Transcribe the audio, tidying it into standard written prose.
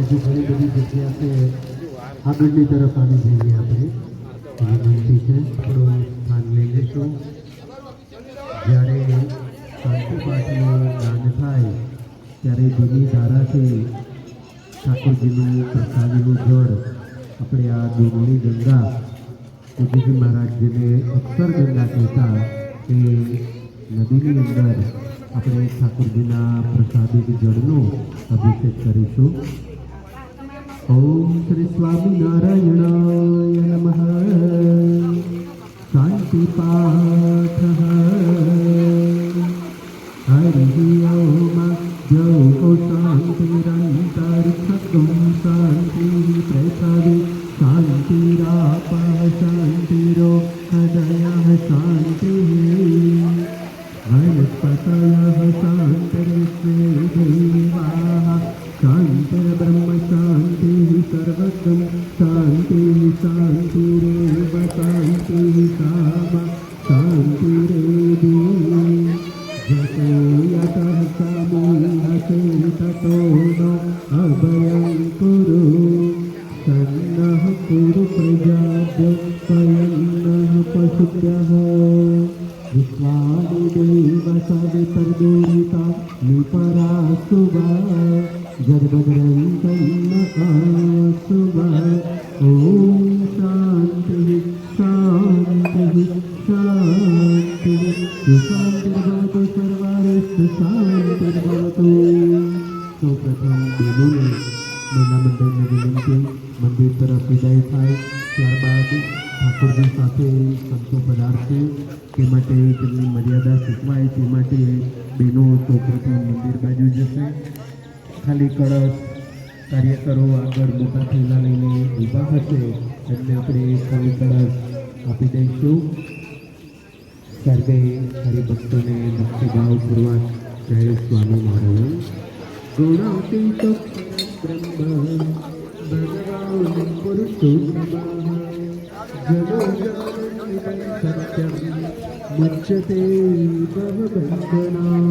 હજુ ઘણી બધી જગ્યા છે, આગળની તરફ આવી જઈએ આપણે. વિનંતી છે, થોડું સ્થાન લઈ લઈશું. જ્યારે શાંતિ પાઠનું ગાન થાય ત્યારે ધીમી ધારાથી ઠાકોરજીનું પ્રસાદીનું જળ આપણે આ દૂધની ગંગા, પૂજ્યજી મહારાજ જેને અક્ષર ગંગા કહેતા, એ નદીની અંદર આપણે ઠાકોરજીના પ્રસાદિત જળનો અભિષેક કરીશું. ઓમ શ્રી સ્વામિનારાયણાય નમઃ. શાંતિ પાઠ હરિ ઓમ. જય ઓ શાંતિરંતરિક્ષગમ શાંતિ પ્રસાદે શાંતિરાપ શાંતિરો હૃદય શાંતિ વનસ્પતયઃ શાંતિર્વિશ્વે દેવાઃ શાંતિર્બ્રહ્મ શાંતિ સર્વગમ શાંતિ શાંતિરેવ શાંતિ સામા શાંતિરેધિ જતો યતઃ સમૂહસે તતો નો અભયં કુરુ સન્નઃ કુરુ પ્રજાભ્યો સ્વયં પશુભ્યઃ વિશ્વાનિ દેવ સવિતર્દુરિતા નિપરા શુભા જર્ભદ્રંતન્ન આશુભા. ઓમ શાંતિ શાંતિ શાંતિ શાંતિર્ભવતુ સર્વારિષ્ટ શાંતિર્ભવતુ. સૌપ્રથમ બહેનોને મહિલા મંડળને વિનંતી, મંદિર તરફ વિદાય થાય. ત્યારબાદ ઠાકોરજી સાથે સંતો પધારશે, તે માટે તેમની મર્યાદા શીખવાય તે માટે બહેનો સૌપ્રથમ મંદિર બાજુ જશે. ખાલી કળશ કાર્યકરો આગળ મોટા થેલા લઈને ઊભા હશે, એમને આપણે ખાલી કળશ આપી દઈશું. સર્વે હરિભક્તોને ભક્તિભાવપૂર્વક જય સ્વામિનારાયણ. ગુણાતીત બ્રહ્મ ભગવાન પુરુષોત્તમ જનો સત્યમ મુચ્યતે ભવબંધના.